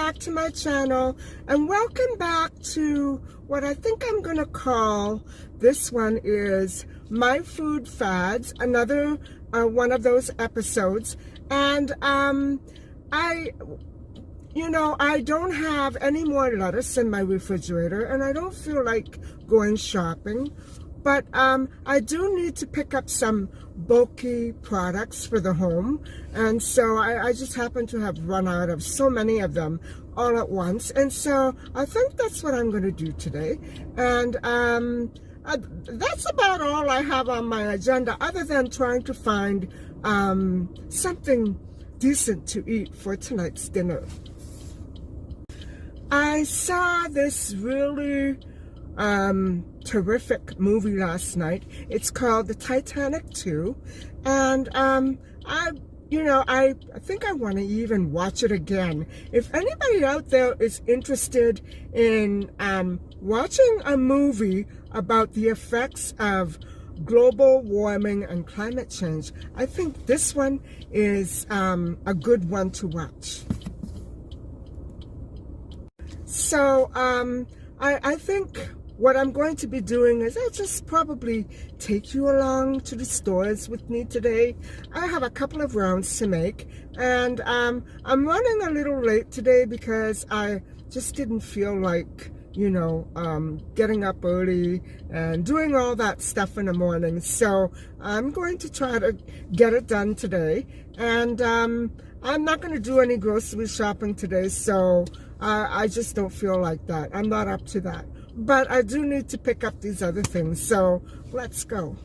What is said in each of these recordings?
back to my channel, and welcome back to what I think I'm gonna call, this one is My Food Fads, another one of those episodes. And I don't have any more lettuce in my refrigerator, and I don't feel like going shopping. But I do need to pick up some bulky products for the home. And so I just happen to have run out of so many of them all at once. And so I think that's what I'm going to do today. And that's about all I have on my agenda, other than trying to find something decent to eat for tonight's dinner. I saw this really terrific movie last night. It's called the Titanic 2, and I think I want to even watch it again. If anybody out there is interested in watching a movie about the effects of global warming and climate change, I think this one is a good one to watch. So I think what I'm going to be doing is I'll just probably take you along to the stores with me today. I have a couple of rounds to make, and I'm running a little late today because I just didn't feel like, getting up early and doing all that stuff in the morning. So I'm going to try to get it done today, and I'm not going to do any grocery shopping today, so I just don't feel like that. I'm not up to that. But I do need to pick up these other things, so let's go.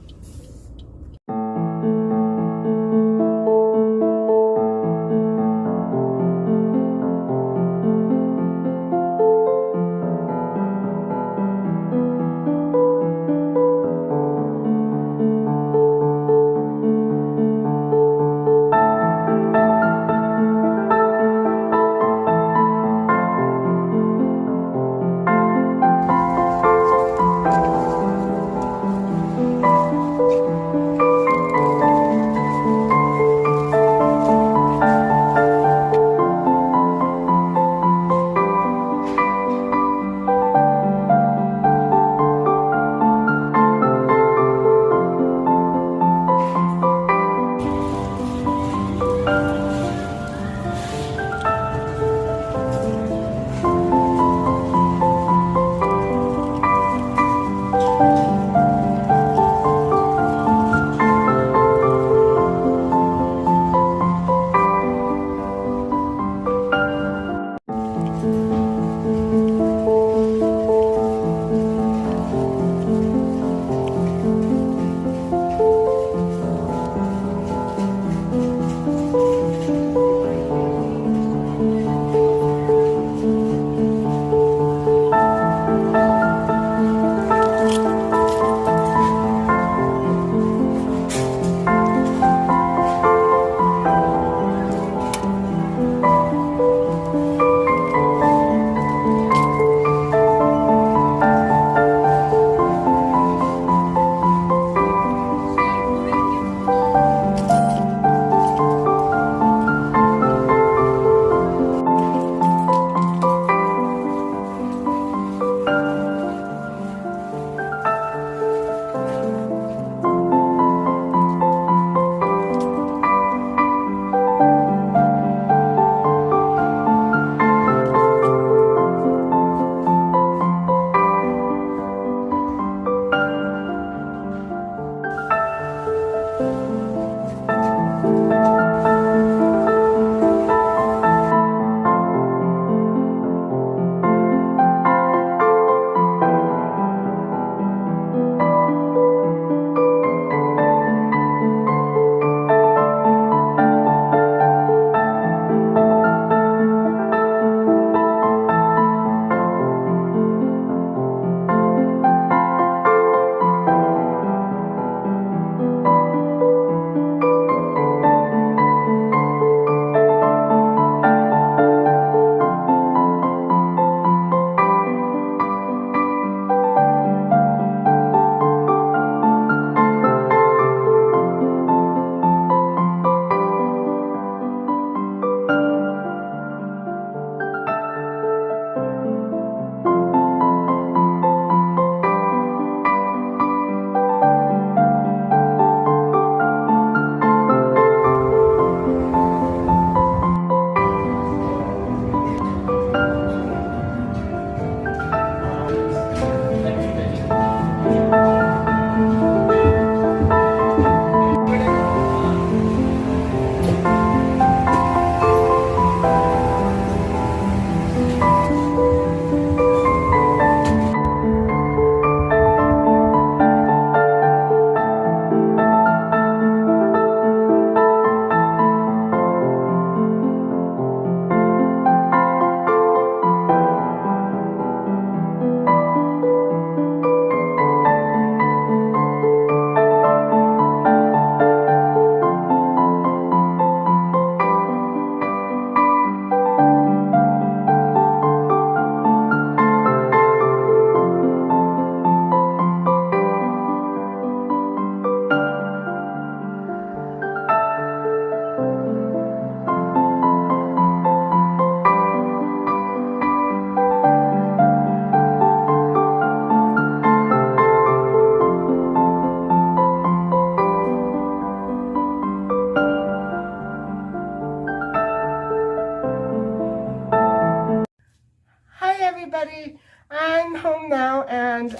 and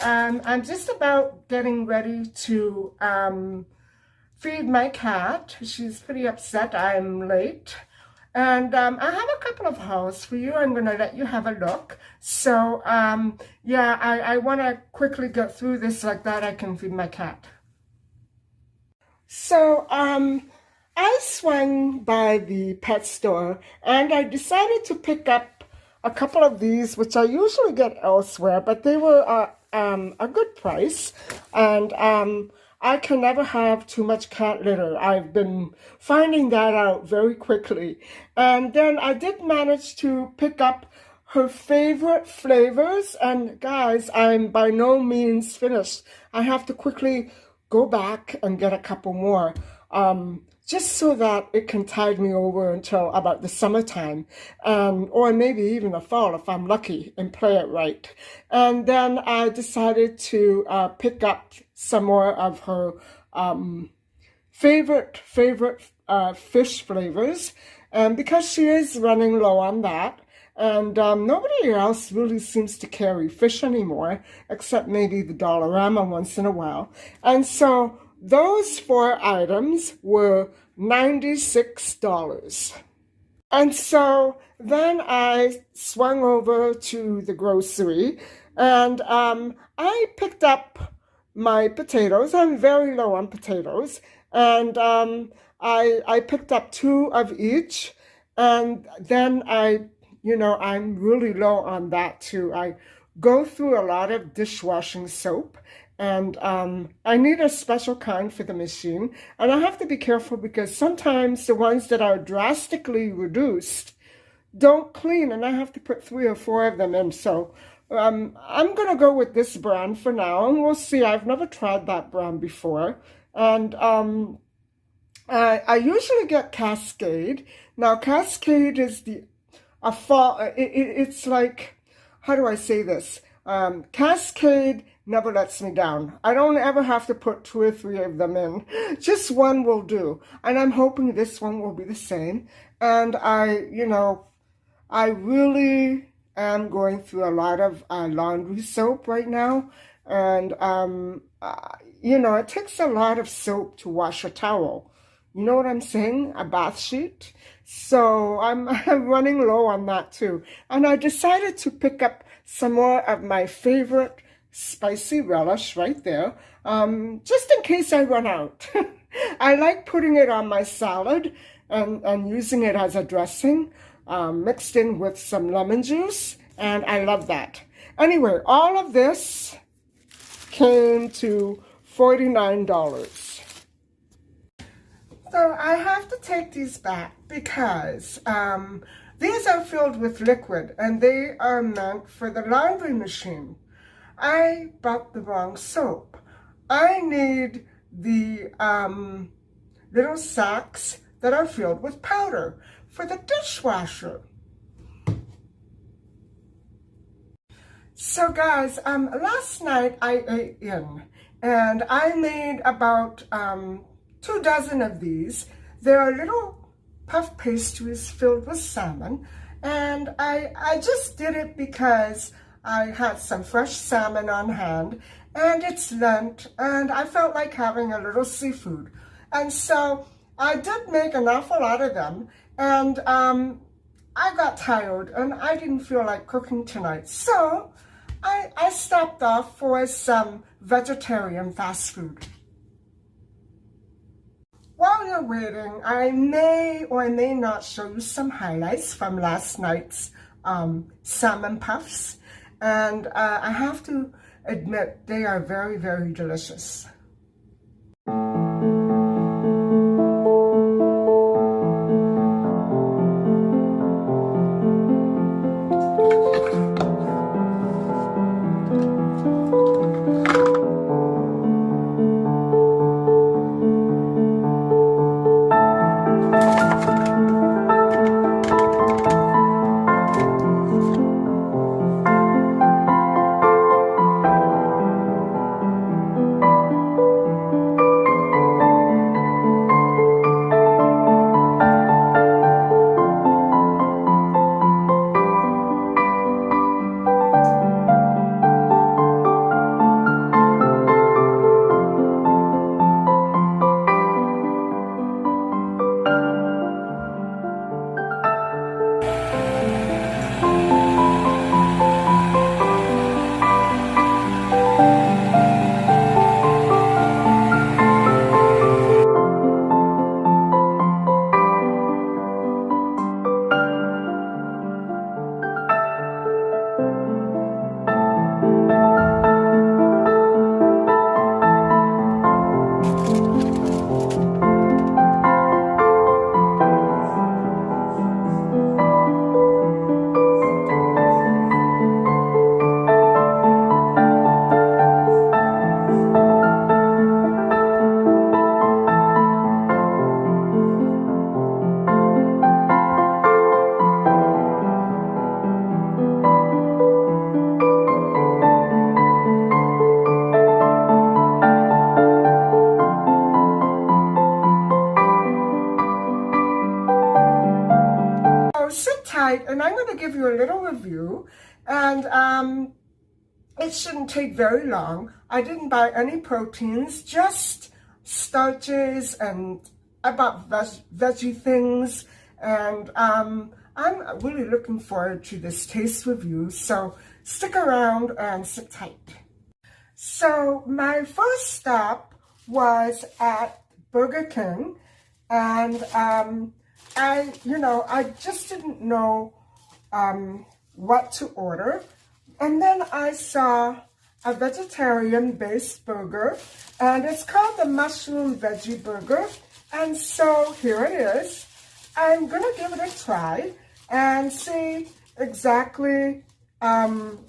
I'm just about getting ready to feed my cat. She's pretty upset I'm late. And I have a couple of hauls for you. I'm going to let you have a look. So, yeah, I want to quickly get through this like that I can feed my cat. So, I swung by the pet store and I decided to pick up a couple of these, which I usually get elsewhere, but they were a good price. And I can never have too much cat litter. I've been finding that out very quickly. And then I did manage to pick up her favorite flavors. And guys, I'm by no means finished. I have to quickly go back and get a couple more, just so that it can tide me over until about the summertime, or maybe even the fall if I'm lucky and play it right. And then I decided to pick up some more of her favorite fish flavors, because she is running low on that. And nobody else really seems to carry fish anymore, except maybe the Dollarama once in a while. And so those 4 items were $96. And so then I swung over to the grocery and I picked up my potatoes. I'm very low on potatoes. And I picked up 2 of each. And then I'm really low on that too. I go through a lot of dishwashing soap, and I need a special kind for the machine. And I have to be careful because sometimes the ones that are drastically reduced don't clean, and I have to put 3 or 4 of them in. So I'm going to go with this brand for now, and we'll see. I've never tried that brand before. And I usually get Cascade. Now, Cascade is it's like, how do I say this? Cascade never lets me down. I don't ever have to put 2 or 3 of them in. Just one will do. And I'm hoping this one will be the same. And I really am going through a lot of laundry soap right now. And, it takes a lot of soap to wash a towel. You know what I'm saying? A bath sheet. So I'm running low on that too. And I decided to pick up some more of my favorite spicy relish right there, just in case I run out. I like putting it on my salad and using it as a dressing, mixed in with some lemon juice, and I love that. Anyway, all of this came to $49. So I have to take these back because these are filled with liquid and they are meant for the laundry machine. I bought the wrong soap. I need the little sacks that are filled with powder for the dishwasher. So guys, last night I ate in and I made about 2 dozen of these. They are little puff pastries filled with salmon, and I just did it because I had some fresh salmon on hand, and it's Lent, and I felt like having a little seafood. And so I did make an awful lot of them, and I got tired, and I didn't feel like cooking tonight. So I stopped off for some vegetarian fast food. While you're waiting, I may or may not show you some highlights from last night's salmon puffs. And I have to admit, they are very, very delicious. tonight, and I'm going to give you a little review, and it shouldn't take very long. I didn't buy any proteins, just starches and about veggie things, and I'm really looking forward to this taste review, so stick around and sit tight. So my first stop was at Burger King, and I just didn't know what to order. And then I saw a vegetarian-based burger, and it's called the Mushroom Veggie Burger. And so here it is. I'm gonna give it a try and see exactly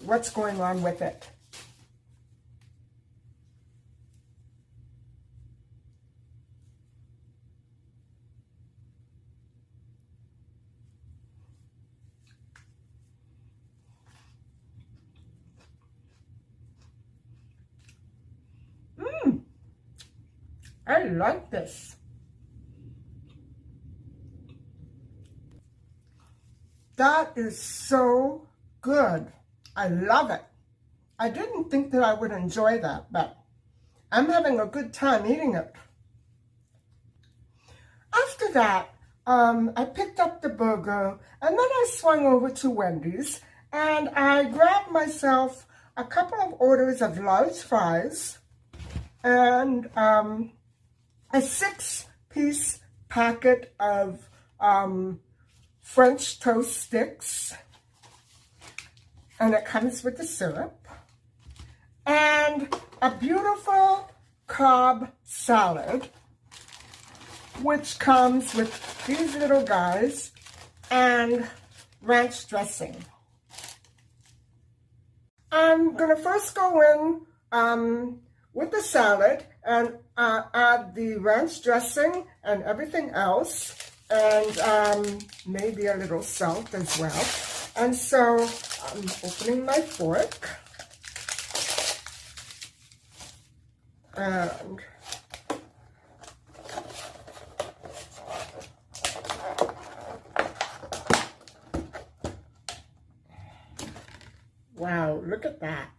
what's going on with it. I like this. That is so good. I love it. I didn't think that I would enjoy that, but I'm having a good time eating it. After that, I picked up the burger, and then I swung over to Wendy's, and I grabbed myself a couple of orders of large fries and a 6-piece packet of French toast sticks, and it comes with the syrup, and a beautiful Cobb salad, which comes with these little guys and ranch dressing. I'm gonna first go in with the salad and add the ranch dressing and everything else, and maybe a little salt as well. And so I'm opening my fork, and wow, look at that.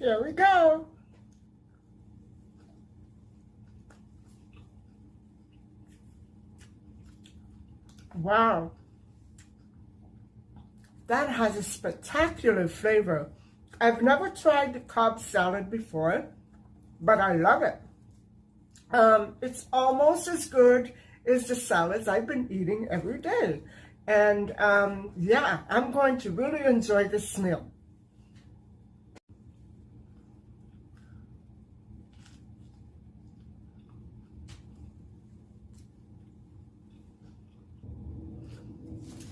Here we go. Wow. That has a spectacular flavor. I've never tried the Cobb salad before, but I love it. It's almost as good as the salads I've been eating every day. And yeah, I'm going to really enjoy this meal.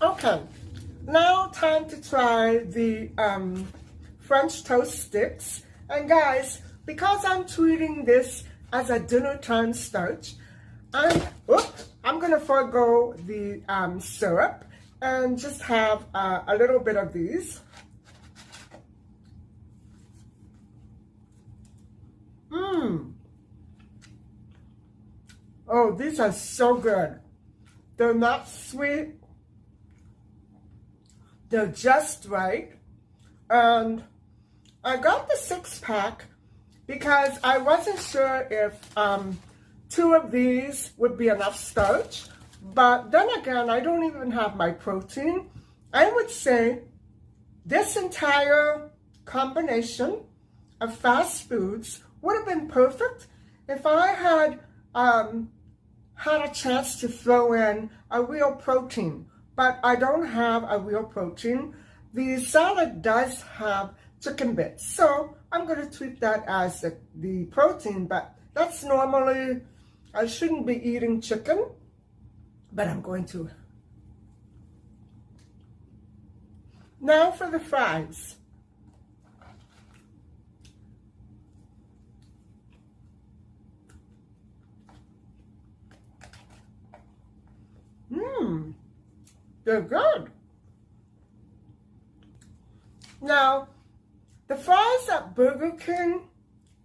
Okay, now time to try the French toast sticks. And guys, because I'm treating this as a dinner time starch, I'm gonna forego the syrup and just have a little bit of these. Oh, these are so good. They're not sweet. They're just right. And I got the 6-pack because I wasn't sure if 2 of these would be enough starch. But then again, I don't even have my protein. I would say this entire combination of fast foods would have been perfect if I had had a chance to throw in a real protein. But I don't have a real protein. The salad does have chicken bits, so I'm going to treat that as the protein, but that's normally, I shouldn't be eating chicken, but I'm going to. Now for the fries. They're good. Now, the fries at Burger King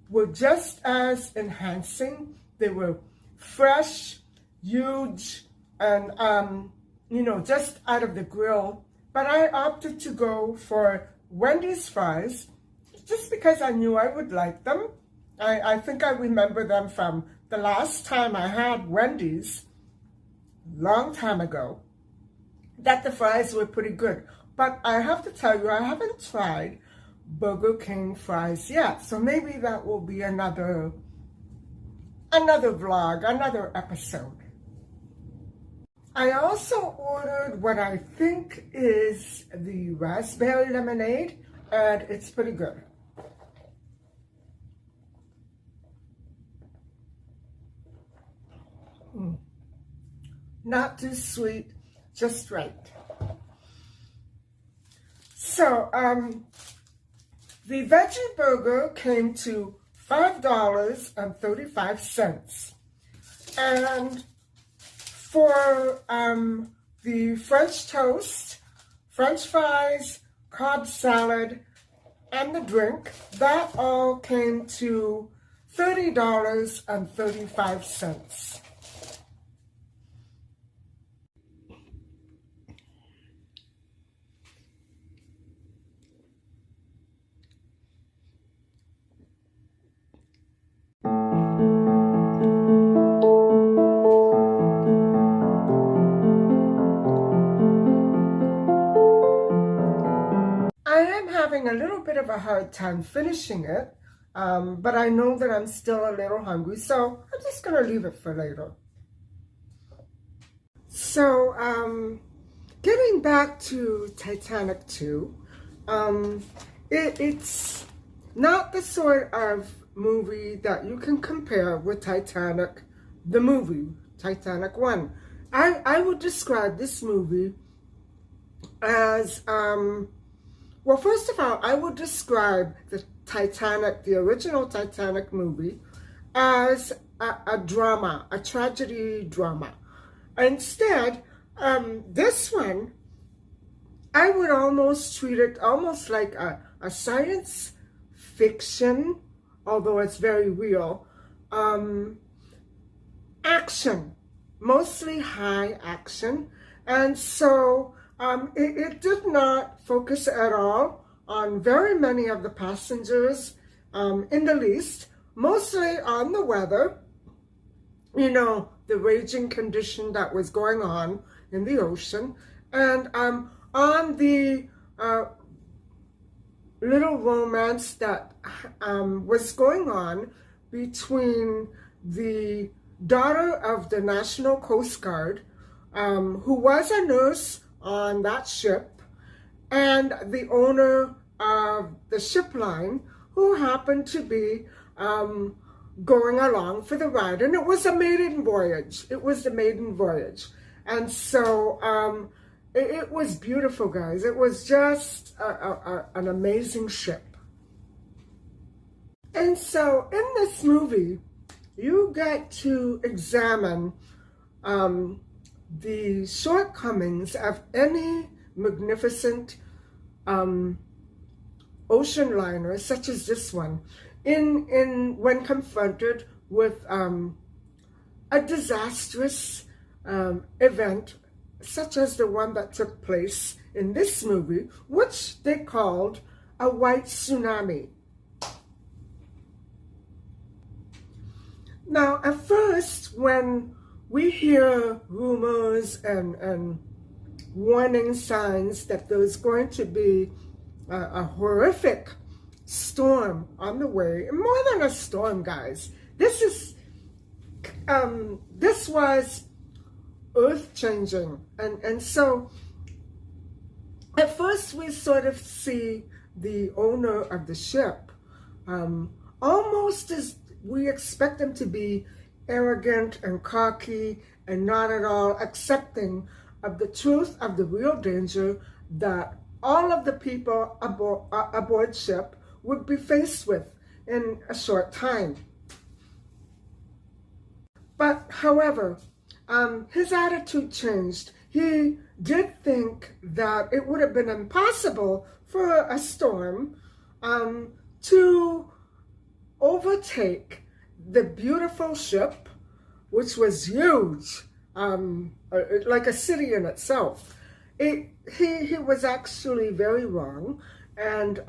were just as enhancing. They were fresh, huge, and, just out of the grill. But I opted to go for Wendy's fries just because I knew I would like them. I think I remember them from the last time I had Wendy's, long time ago, that the fries were pretty good. But I have to tell you, I haven't tried Burger King fries yet. So maybe that will be another vlog, another episode. I also ordered what I think is the raspberry lemonade, and it's pretty good. Not too sweet, just right. So, the veggie burger came to $5.35. And for the French toast, French fries, Cobb salad, and the drink, that all came to $30.35. Having a little bit of a hard time finishing it, but I know that I'm still a little hungry, so I'm just going to leave it for later. So, getting back to Titanic 2, it's not the sort of movie that you can compare with Titanic, the movie, Titanic 1. I would describe this movie as, well, first of all, I would describe the Titanic, the original Titanic movie, as a drama, a tragedy drama. Instead, this one, I would almost treat it almost like a science fiction, although it's very real, action, mostly high action. And so it did not focus at all on very many of the passengers in the least, mostly on the weather, the raging condition that was going on in the ocean, and on the little romance that was going on between the daughter of the National Coast Guard, who was a nurse on that ship, and the owner of the ship line, who happened to be going along for the ride. And it was a maiden voyage. It was the maiden voyage. And so it was beautiful, guys. It was just an amazing ship. And so in this movie, you get to examine the shortcomings of any magnificent ocean liner, such as this one, when confronted with a disastrous event, such as the one that took place in this movie, which they called a white tsunami. Now, at first, when we hear rumors and warning signs that there's going to be a horrific storm on the way, and more than a storm, guys, this was earth-changing, and so at first we sort of see the owner of the ship almost as we expect him to be arrogant and cocky and not at all accepting of the truth of the real danger that all of the people aboard ship would be faced with in a short time. But however, his attitude changed. He did think that it would have been impossible for a storm to overtake the beautiful ship, which was huge, like a city in itself. He was actually very wrong, and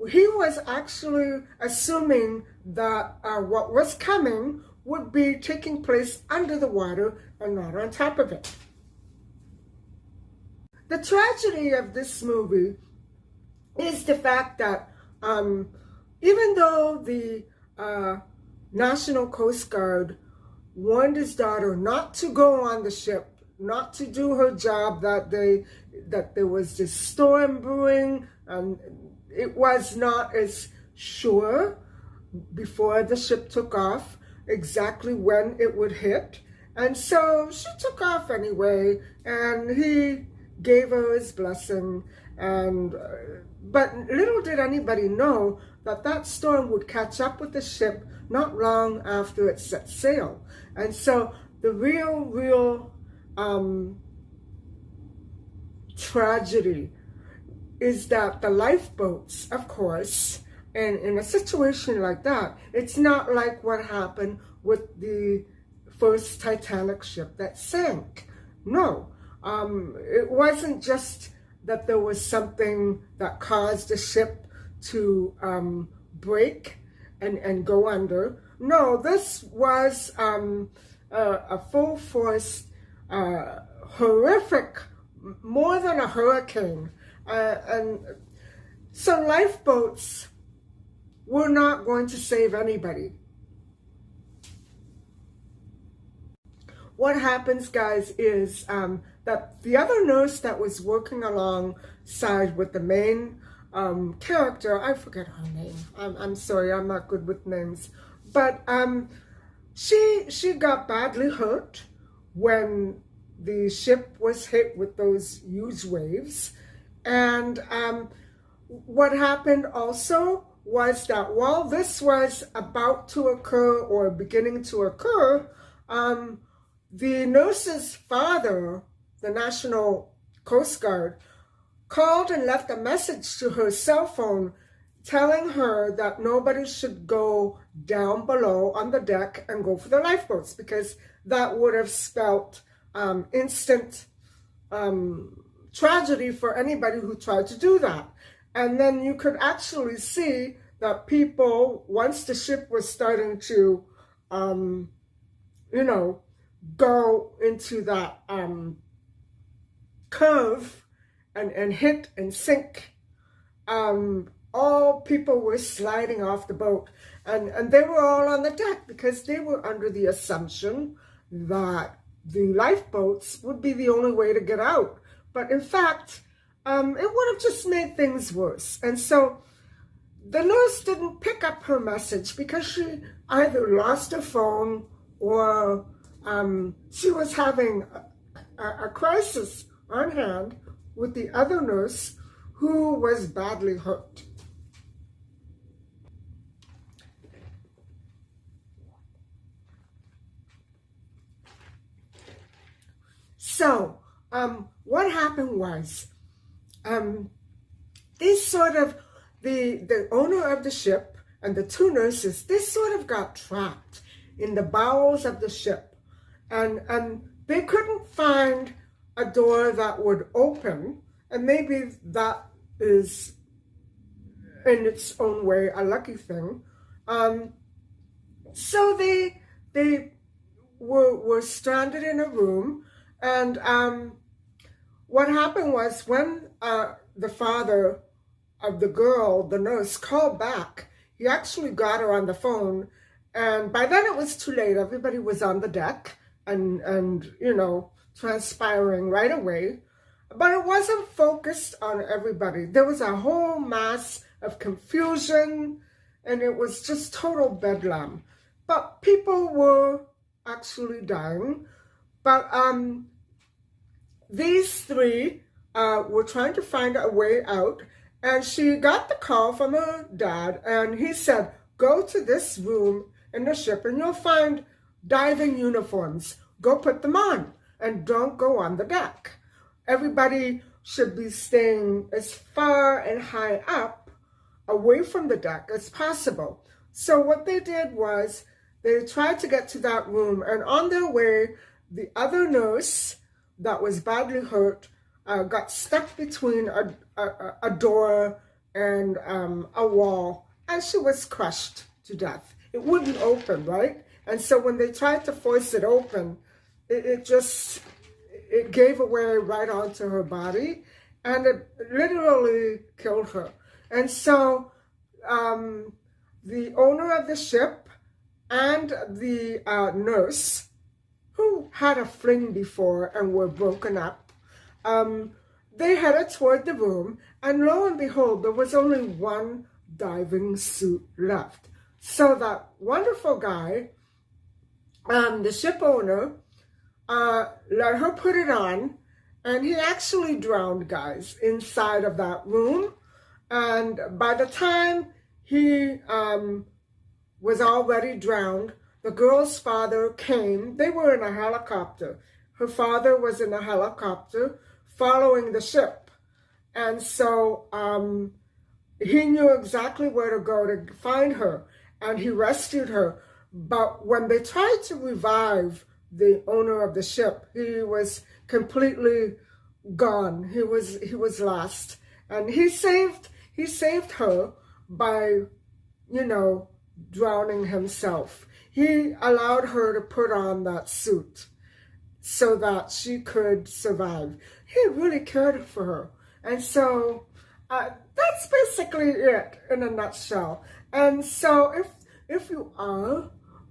he was actually assuming that what was coming would be taking place under the water and not on top of it. The tragedy of this movie is the fact that even though the National Coast Guard warned his daughter not to go on the ship, not to do her job that day, that there was this storm brewing, and it was not as sure before the ship took off exactly when it would hit. And so she took off anyway, and he gave her his blessing. And but little did anybody know that that storm would catch up with the ship not long after it set sail. And so the real tragedy is that the lifeboats, of course, and in a situation like that, it's not like what happened with the first Titanic ship that sank. No, it wasn't just that there was something that caused the ship to break and go under. No, this was a full force, horrific, more than a hurricane. And so lifeboats were not going to save anybody. What happens, guys, is that the other nurse that was working alongside with the main character, I forget her name. I'm sorry, I'm not good with names. But she got badly hurt when the ship was hit with those huge waves. And what happened also was that while this was about to occur or beginning to occur, the nurse's father, the National Coast Guard, called and left a message to her cell phone telling her that nobody should go down below on the deck and go for the lifeboats, because that would have spelt instant tragedy for anybody who tried to do that. And then you could actually see that people, once the ship was starting to, go into that curve and hit and sink, all people were sliding off the boat. And they were all on the deck because they were under the assumption that the lifeboats would be the only way to get out. But in fact, it would have just made things worse. And so the nurse didn't pick up her message because she either lost her phone or she was having a crisis on hand with the other nurse who was badly hurt. So, what happened was, these sort of, the owner of the ship and the two nurses, they sort of got trapped in the bowels of the ship. And they couldn't find a door that would open, and maybe that is in its own way a lucky thing. So they were stranded in a room, and what happened was when the father of the girl, the nurse, called back, he actually got her on the phone, and by then it was too late. Everybody was on the deck and transpiring right away. But it wasn't focused on everybody. There was a whole mass of confusion, and it was just total bedlam. But people were actually dying. But these three were trying to find a way out, and she got the call from her dad, and he said, go to this room in the ship, and you'll find diving uniforms. Go put them on, and don't go on the deck. Everybody should be staying as far and high up away from the deck as possible. So what they did was they tried to get to that room, and on their way, the other nurse that was badly hurt got stuck between a door and a wall, and she was crushed to death. It wouldn't open, right? And so when they tried to force it open, it gave away right onto her body, and it literally killed her. And so the owner of the ship and the nurse, who had a fling before and were broken up, they headed toward the room, and lo and behold, there was only one diving suit left. So that wonderful guy, the ship owner, let her put it on, and he actually drowned, guys, inside of that room. And by the time he was already drowned, the girl's father came. They were in a helicopter. Her father was in a helicopter following the ship. And so he knew exactly where to go to find her, and he rescued her. But when they tried to revive the owner of the ship, he was completely gone. He was lost. And he saved her by, drowning himself. He allowed her to put on that suit so that she could survive. He really cared for her. And so that's basically it in a nutshell. And so if you are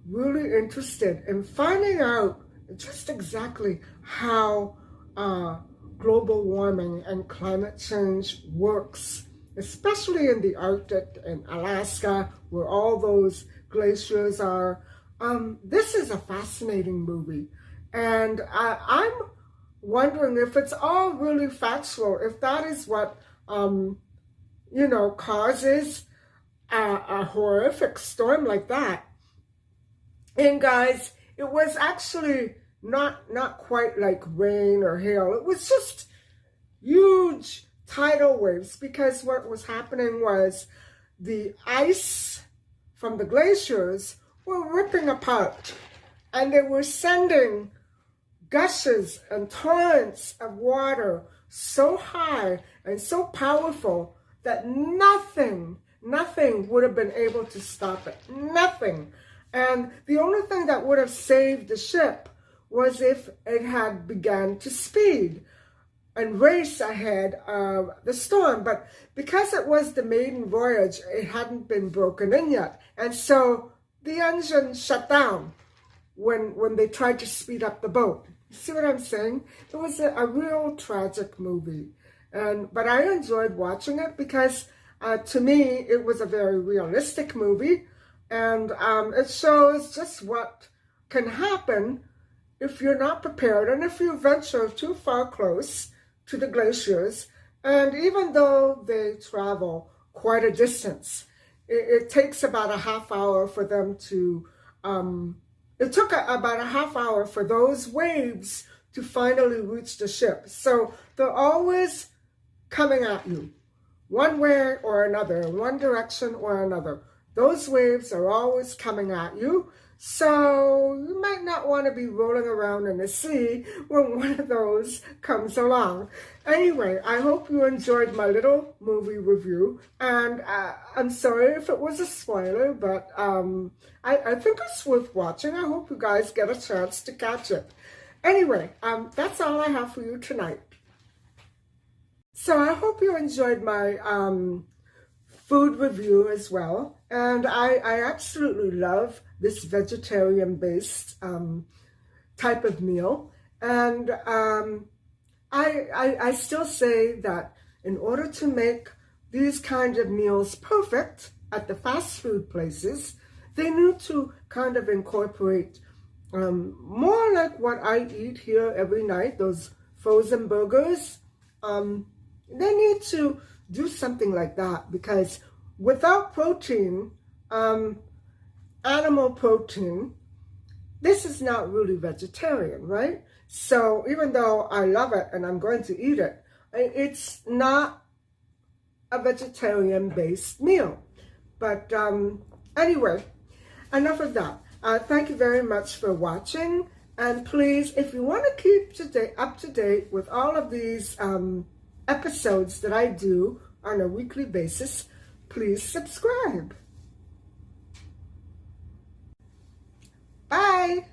really interested in finding out just exactly how global warming and climate change works, especially in the Arctic and Alaska, where all those glaciers are, this is a fascinating movie. And I'm wondering if it's all really factual, if that is what, causes a horrific storm like that. And guys, it was actually not quite like rain or hail. It was just huge tidal waves, because what was happening was the ice from the glaciers were ripping apart, and they were sending gushes and torrents of water so high and so powerful that nothing would have been able to stop it. Nothing. And the only thing that would have saved the ship was if it had begun to speed and race ahead of the storm. But because it was the maiden voyage, it hadn't been broken in yet. And so the engine shut down when they tried to speed up the boat. You see what I'm saying? It was a real tragic movie. But I enjoyed watching it because to me, it was a very realistic movie. And it shows just what can happen if you're not prepared and if you venture too far close to the glaciers. And even though they travel quite a distance, it takes about a half hour for them to, it took about a half hour for those waves to finally reach the ship. So they're always coming at you, one way or another, one direction or another. those waves are always coming at you. So you might not want to be rolling around in the sea when one of those comes along. Anyway, I hope you enjoyed my little movie review. And I'm sorry if it was a spoiler, but I think it's worth watching. I hope you guys get a chance to catch it. Anyway, that's all I have for you tonight. So I hope you enjoyed my food review as well. And I absolutely love this vegetarian-based type of meal. And I still say that in order to make these kind of meals perfect at the fast food places, they need to kind of incorporate more like what I eat here every night, those frozen burgers. They need to do something like that, because without protein, animal protein, this is not really vegetarian, right? So even though I love it and I'm going to eat it, it's not a vegetarian-based meal. But anyway, enough of that. Thank you very much for watching. And please, if you want to keep up to date with all of these episodes that I do on a weekly basis, please subscribe. Bye.